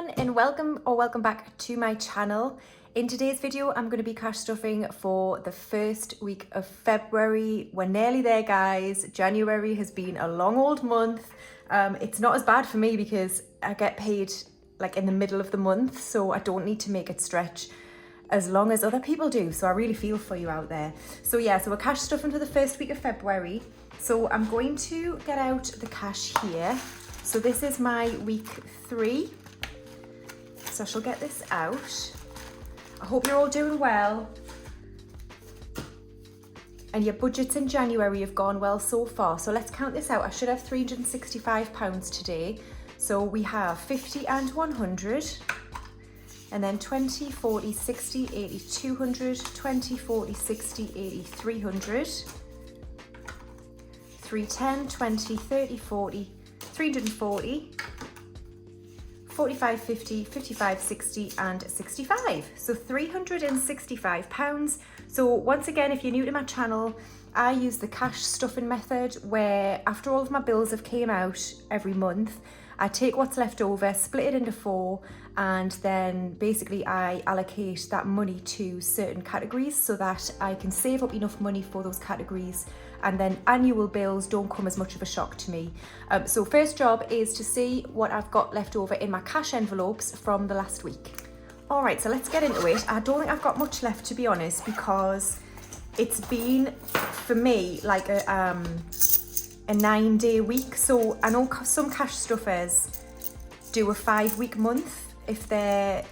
everyone, and welcome back to my channel. In today's video, I'm going to be cash stuffing for the first week of February. We're nearly there, guys. January has been a long old month. It's not as bad for me because I get paid like in the middle of the month, so I don't need to make it stretch as long as other people do. So I really feel for you out there. So yeah, so we're cash stuffing for the first week of February. So I'm going to get out the cash here. So this is my week 3. So I shall get this out. I hope you're all doing well. And your budgets in January have gone well so far. So let's count this out. I should have £365 today. So we have 50 and 100. And then 20, 40, 60, 80, 200, 20, 40, 60, 80, 300. 310, 20, 30, 40, 340, 45, 50, 55, 60 and 65. So £365. So once again, if you're new to my channel, I use the cash stuffing method where after all of my bills have came out every month, I take what's left over, split it into 4, and then basically I allocate that money to certain categories so that I can save up enough money for those categories, and then annual bills don't come as much of a shock to me. So first job is to see what I've got left over in my cash envelopes from the last week. All right, so let's get into it. I don't think I've got much left, to be honest, because it's been, for me, like a 9-day week. So I know some cash stuffers do a 5-week month if they're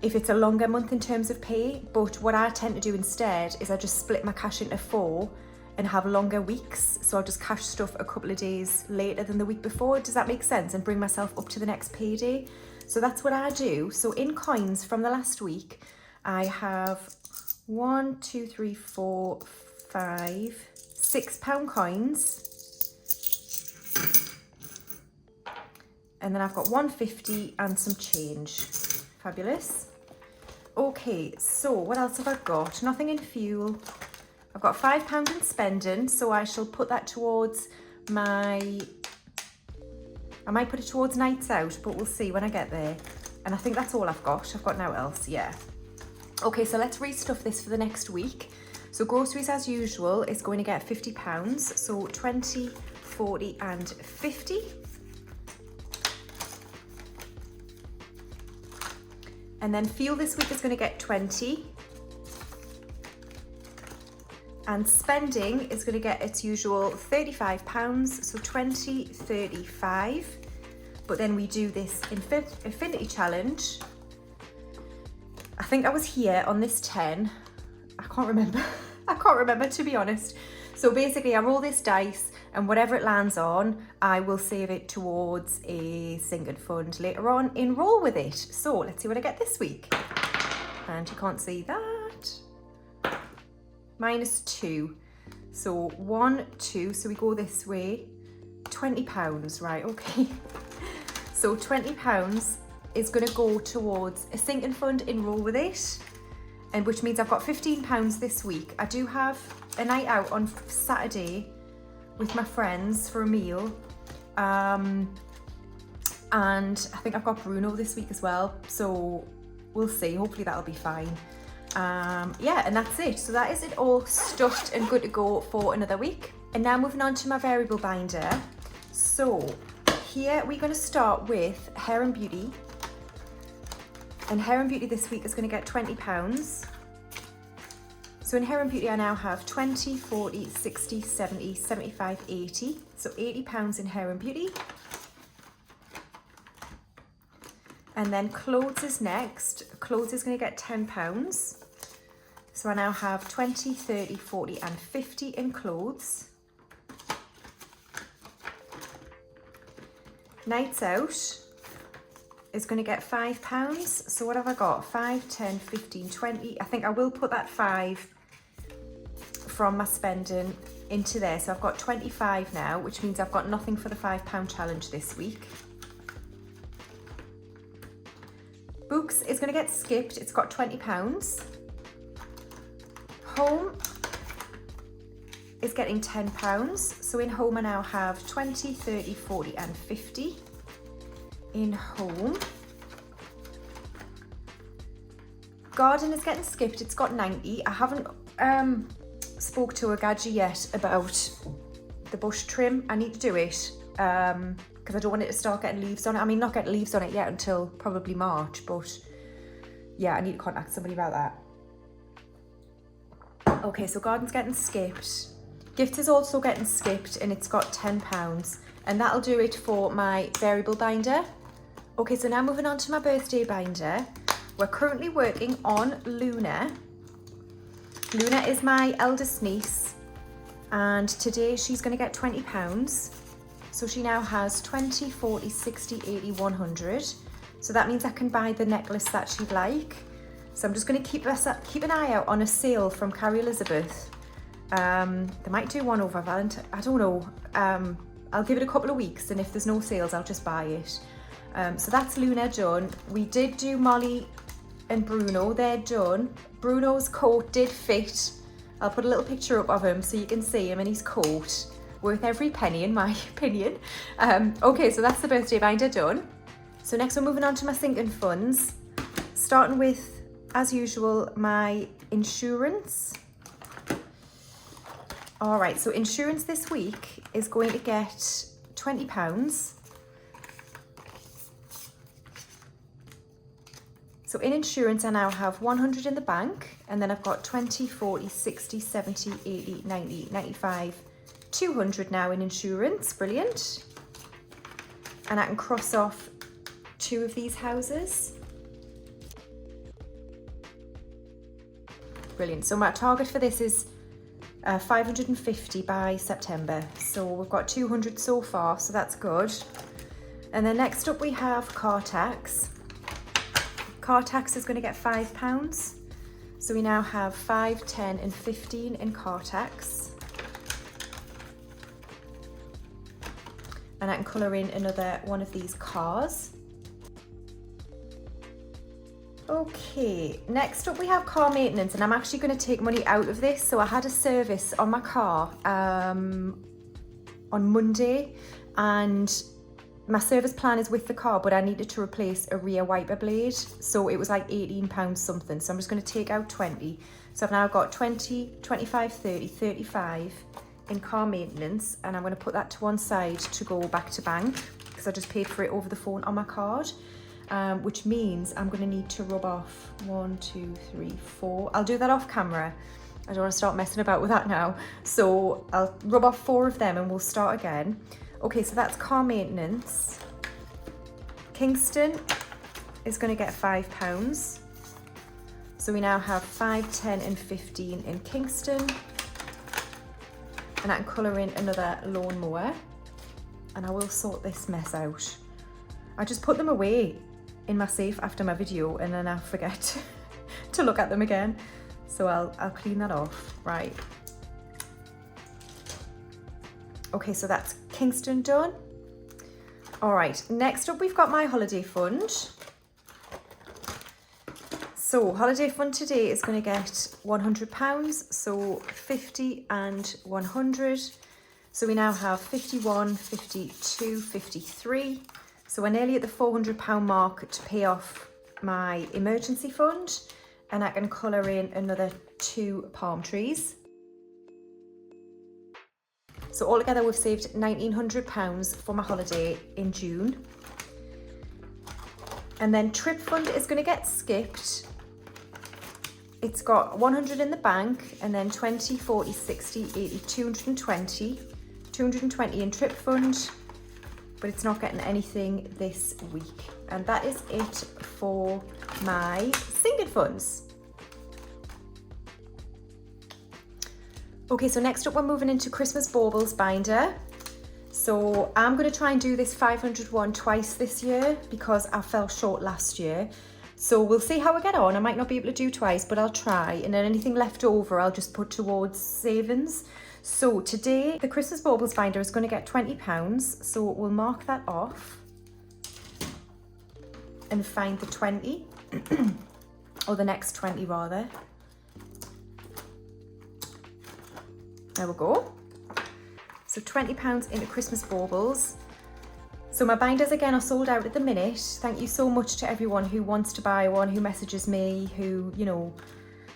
if it's a longer month in terms of pay, but what I tend to do instead is I just split my cash into 4 and have longer weeks. So I'll just cash stuff a couple of days later than the week before. Does that make sense? And bring myself up to the next payday. So that's what I do. So in coins from the last week, I have 1, 2, 3, 4, 5, £6 coins. And then I've got 150 and some change. Fabulous. Okay, so what else have I got? Nothing in fuel. I've got £5 in spending, so I shall put that towards I might put it towards nights out, but we'll see when I get there. And I think that's all I've got. I've got no else, yeah. Okay, so let's restuff this for the next week. So groceries as usual is going to get £50. So 20, 40 and 50. And then fuel this week is going to get 20. And spending is going to get its usual £35. So 20, 35. But then we do this infinity challenge. I think I was here on this 10. I can't remember. I can't remember, to be honest. So basically I roll this dice and whatever it lands on, I will save it towards a sinking fund later on in Roll With It. So let's see what I get this week. And you can't see that. -2. So 1, 2, so we go this way. £20, right, okay. So £20 is gonna go towards a sinking fund in Roll With It. And which means I've got £15 this week. I do have a night out on Saturday with my friends for a meal. And I think I've got Bruno this week as well. So we'll see, hopefully that'll be fine. Yeah, and that's it. So that is it all stuffed and good to go for another week. And now moving on to my variable binder. So here we're gonna start with Hair and Beauty. And Hair and Beauty this week is going to get £20. So in Hair and Beauty I now have 20, 40, 60, 70, 75, 80. So £80 in Hair and Beauty. And then Clothes is next. Clothes is going to get £10. So I now have 20, 30, 40 and 50 in Clothes. Nights Out is going to get £5. So what have I got? 5, 10, 15, 20. I think I will put that 5 from my spending into there. So I've got 25 now, which means I've got nothing for the £5 challenge this week. Books is going to get skipped. It's got £20. Home is getting £10. So in Home I now have 20, 30, 40 and 50. in home. Garden is getting skipped, it's got 90. I haven't spoke to a Gadget yet about the bush trim. I need to do it because I don't want it to start getting leaves on it. I mean, not getting leaves on it yet until probably March, but yeah, I need to contact somebody about that. Okay, so garden's getting skipped. Gifts is also getting skipped and it's got £10, and that'll do it for my variable binder. Okay, so now moving on to my birthday binder. We're currently working on Luna. Luna is my eldest niece, and today she's going to get £20. So she now has 20, 40, 60, 80, 100. So that means I can buy the necklace that she'd like. So I'm just going to keep an eye out on a sale from Carrie Elizabeth. They might do one over Valentine. I don't know. I'll give it a couple of weeks, and if there's no sales, I'll just buy it. So that's Luna done. We did do Molly and Bruno. They're done. Bruno's coat did fit. I'll put a little picture up of him so you can see him in his coat. Worth every penny in my opinion. Okay, so that's the birthday binder done. So next we're moving on to my sinking funds. Starting with, as usual, my insurance. All right, so insurance this week is going to get £20. So in insurance, I now have 100 in the bank, and then I've got 20, 40, 60, 70, 80, 90, 95, 200 now in insurance. Brilliant. And I can cross off 2 of these houses. Brilliant. So my target for this is 550 by September. So we've got 200 so far, so that's good. And then next up we have car tax. Car tax is going to get £5. So we now have 5, 10 and 15 in car tax. And I can colour in another one of these cars. Okay, next up we have car maintenance, and I'm actually going to take money out of this. So I had a service on my car on Monday, and my service plan is with the car, but I needed to replace a rear wiper blade. So it was like £18 something. So I'm just going to take out 20. So I've now got 20, 25, 30, 35 in car maintenance, and I'm going to put that to one side to go back to bank because I just paid for it over the phone on my card. Which means I'm going to need to rub off 1, 2, 3, 4. I'll do that off camera. I don't want to start messing about with that now. So I'll rub off 4 of them and we'll start again. Okay, so that's car maintenance. Kingston is going to get £5. So we now have 5, 10 and 15 in Kingston. And I can colour in another lawnmower. And I will sort this mess out. I just put them away in my safe after my video, and then I forget to look at them again. So I'll clean that off. Right. Okay, so that's Kingston done. All right, next up we've got my holiday fund. So holiday fund today is going to get £100, so 50 and 100. So we now have 51, 52, 53. So we're nearly at the £400 mark to pay off my emergency fund, and I can colour in another 2 palm trees. So altogether we've saved £1,900 for my holiday in June. And then trip fund is going to get skipped. It's got 100 in the bank, and then 20, 40, 60, 80, 220. 220 in trip fund, but it's not getting anything this week. And that is it for my sinking funds. Okay, so next up we're moving into Christmas baubles binder. So I'm going to try and do this 500 one twice this year because I fell short last year. So we'll see how I get on. I might not be able to do twice, but I'll try. And then anything left over, I'll just put towards savings. So today, the Christmas baubles binder is going to get £20. So we'll mark that off and find the 20, or the next 20 rather. There we go. So £20 into Christmas baubles. So my binders again are sold out at the minute. Thank you so much to everyone who wants to buy one, who messages me, who, you know,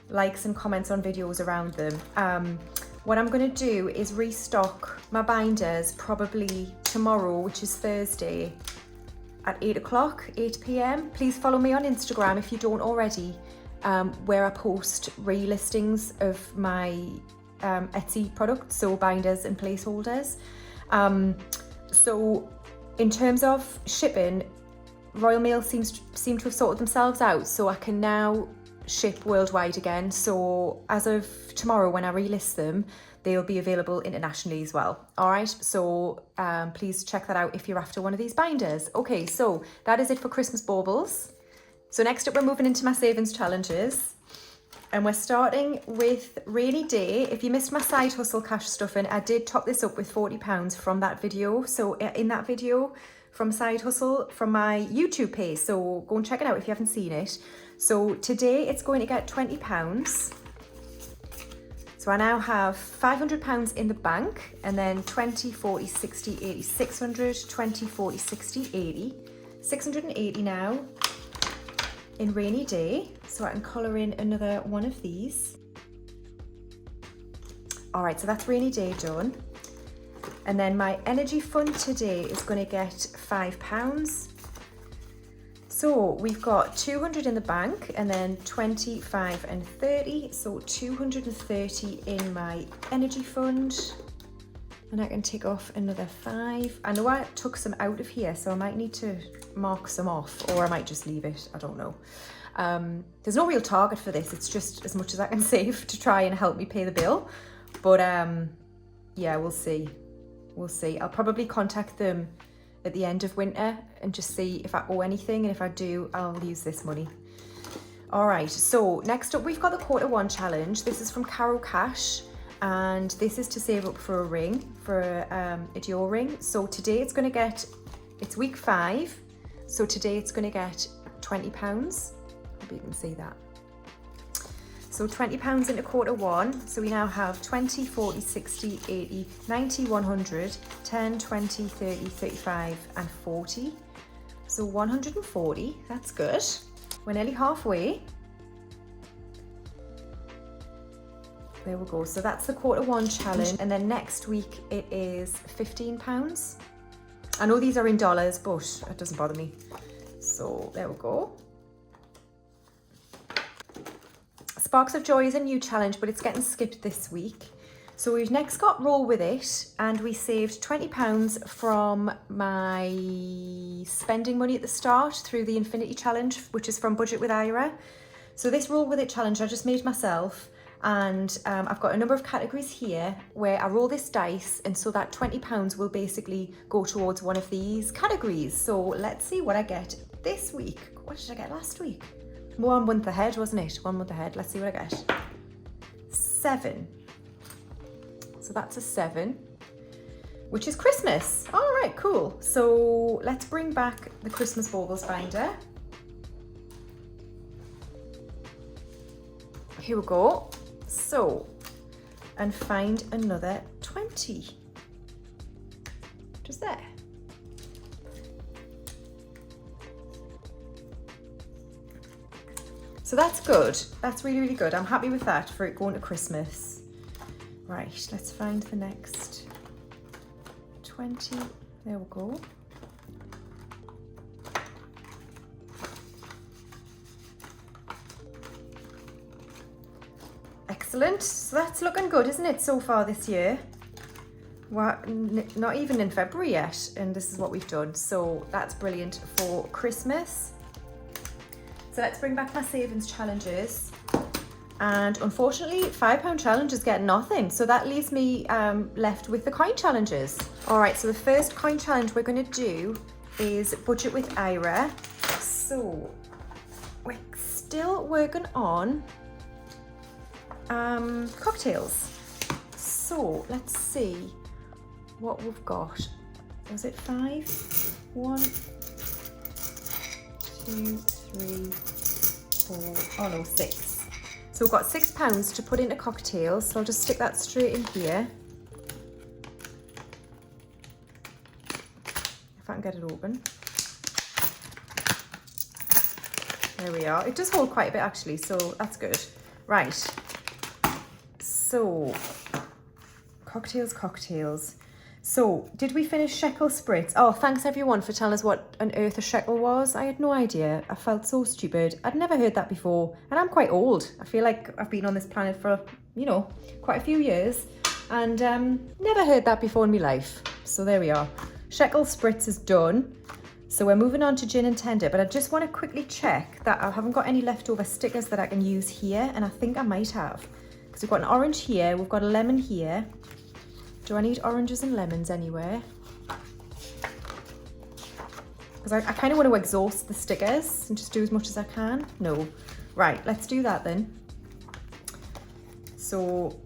likes and comments on videos around them. What I'm going to do is restock my binders probably tomorrow, which is Thursday, at 8 o'clock, 8 p.m. Please follow me on Instagram if you don't already, where I post relistings of my Etsy products, so binders and placeholders. So in terms of shipping, Royal Mail seem to have sorted themselves out, so I can now ship worldwide again. So as of tomorrow, when I relist them, they'll be available internationally as well. All right, so please check that out if you're after one of these binders. Okay, so that is it for Christmas baubles. So next up, we're moving into my savings challenges, and we're starting with Rainy Day. If you missed my side hustle cash stuffing, I did top this up with £40 from that video. So in that video from side hustle from my YouTube page, so go and check it out if you haven't seen it. So today it's going to get £20. So I now have £500 in the bank, and then 20, 40, 60, 80, 600, 20, 40, 60, 80, 680 now in Rainy Day. So I can colour in another one of these. All right, so that's Rainy Day done. And then my energy fund today is going to get £5. So we've got 200 in the bank, and then 25 and 30. So 230 in my energy fund. And I can take off another 5. I know I took some out of here, so I might need to mark some off, or I might just leave it. I don't know. There's no real target for this. It's just as much as I can save to try and help me pay the bill. But yeah, we'll see. We'll see. I'll probably contact them at the end of winter and just see if I owe anything, and if I do, I'll use this money. All right, so next up we've got the Q1 challenge. This is from Carol Cash, and this is to save up for a ring, for a Dior ring. So today it's going to get, it's week 5, so today it's going to get £20. Hope you can see that. So £20 into Q1. So we now have 20, 40, 60, 80, 90, 100, 10, 20, 30, 35 and 40. So 140, that's good. We're nearly halfway. There we go. So that's the Q1 challenge. And then next week it is £15. I know these are in dollars, but it doesn't bother me. So there we go. Sparks of Joy is a new challenge, but it's getting skipped this week. So we've next got Roll With It, and we saved £20 from my spending money at the start through the Infinity Challenge, which is from Budget with Ira. So this Roll With It challenge I just made myself, and I've got a number of categories here where I roll this dice, and so that £20 will basically go towards one of these categories. So let's see what I get this week. What did I get last week? 1 month ahead, wasn't it? 1 month ahead. Let's see what I get. 7. So that's a 7, which is Christmas. All right, cool. So let's bring back the Christmas baubles binder. Here we go. So, and find another 20. Just there. So that's good. That's really, really good. I'm happy with that for it going to Christmas. Right, let's find the next 20. There we go. Excellent. So that's looking good, isn't it, so far this year? Well, not even in February yet, and this is what we've done. So that's brilliant for Christmas. So let's bring back my savings challenges. And unfortunately, £5 challenge is getting nothing. So that leaves me left with the coin challenges. All right, so the first coin challenge we're going to do is Budget with Ira. So we're still working on cocktails. So let's see what we've got. Was it 5? 1, 2, 3, 4, oh no, 6. So we've got £6 to put into cocktails. So I'll just stick that straight in here. If I can get it open. There we are. It does hold quite a bit actually, so that's good. Right. So, cocktails. So, did we finish shekel spritz? Oh, thanks everyone for telling us what on earth a shekel was. I had no idea. I felt so stupid. I'd never heard that before. And I'm quite old. I feel like I've been on this planet for, you know, quite a few years. And never heard that before in my life. So there we are. Shekel spritz is done. So we're moving on to gin and tender. But I just want to quickly check that I haven't got any leftover stickers that I can use here. And I think I might have. Because we've got an orange here. We've got a lemon here. Do I need oranges and lemons anywhere? Because I kind of want to exhaust the stickers and just do as much as I can. No. Right, let's do that then. So,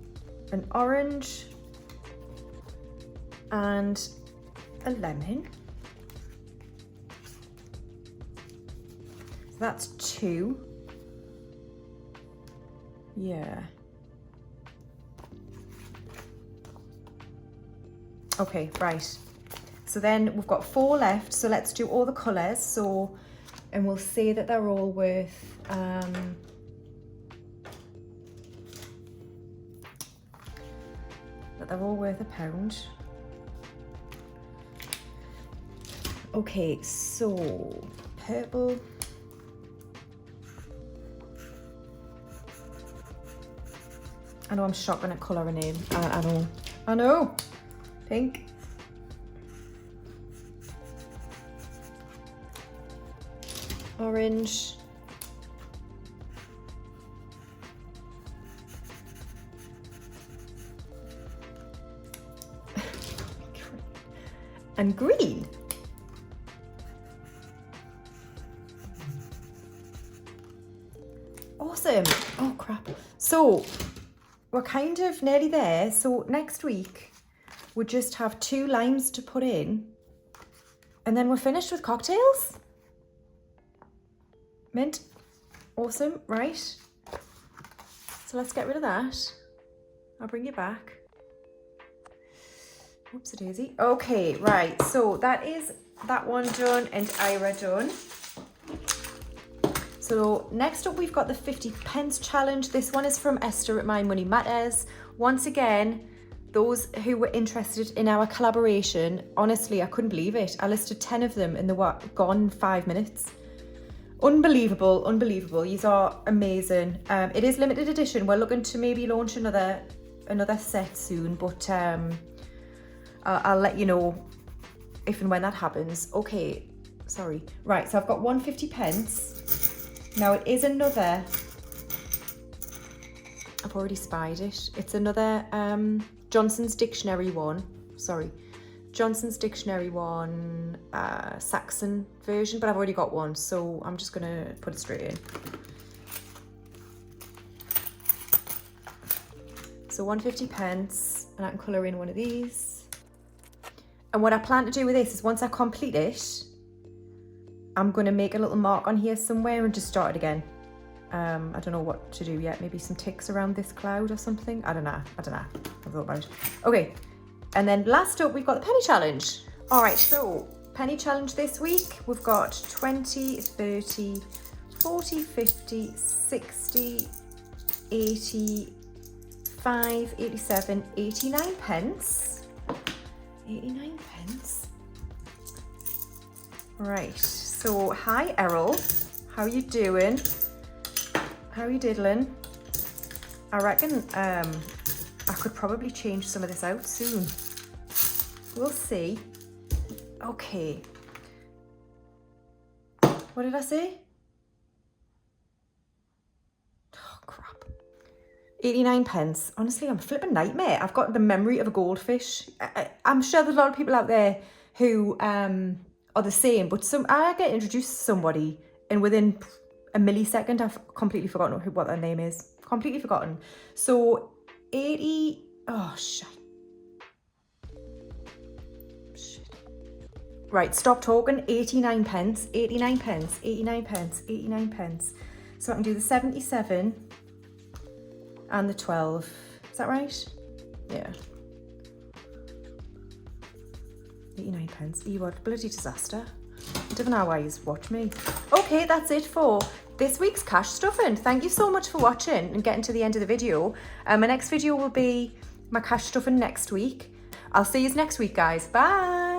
an orange and a lemon. So that's 2. Yeah. Okay, right. So then we've got 4 left. So let's do all the colours. So, and we'll say that they're all worth, that they're all worth £1. Okay, so purple. I know I'm shocking at colour name. I know. Pink. Orange. And green. Awesome. Oh crap. So we're kind of nearly there. So next week we just have 2 limes to put in and then we're finished with cocktails. Mint. Awesome. Right. So let's get rid of that. I'll bring you back. Oops, a daisy. Okay, right. So that is that one done and Ira done. So next up we've got the 50 pence challenge. This one is from Esther at My Money Matters. Once again, those who were interested in our collaboration, honestly, I couldn't believe it. I listed 10 of them and they were gone in 5 minutes. Unbelievable, unbelievable. These are amazing. It is limited edition. We're looking to maybe launch another set soon, but I'll let you know if and when that happens. Okay, sorry. Right, so I've got 150 pence. Now it is another, I've already spied it. It's another Johnson's Dictionary one. Sorry. Johnson's Dictionary one, Saxon version, but I've already got one, so I'm just gonna put it straight in. So 150 pence, and I can colour in one of these. And what I plan to do with this is once I complete it, I'm gonna make a little mark on here somewhere and just start it again. I don't know what to do yet. Maybe some ticks around this cloud or something. I don't know. I've thought about it. Okay. And then last up, we've got the penny challenge. All right, so penny challenge this week, we've got 20, 30, 40, 50, 60, 85, 87, 89 pence. 89 pence. Right, so hi Errol, how you doing? How are you diddling? I reckon I could probably change some of this out soon. We'll see. Okay. What did I say? Oh, crap. 89 pence. Honestly, I'm a flipping nightmare. I've got the memory of a goldfish. I'm sure there's a lot of people out there who are the same, but I get introduced to somebody and within a millisecond, I've completely forgotten what their name is. Completely forgotten. So 80, oh shit. Right, stop talking. 89 pence, 89 pence, 89 pence, 89 pence. So I can do the 77 and the 12. Is that right? Yeah. 89 pence. You what bloody disaster. I don't know why you watch me. Okay, that's it for this week's cash stuffing. Thank you so much for watching and getting to the end of the video. My next video will be my cash stuffing next week. I'll see you next week, guys. Bye.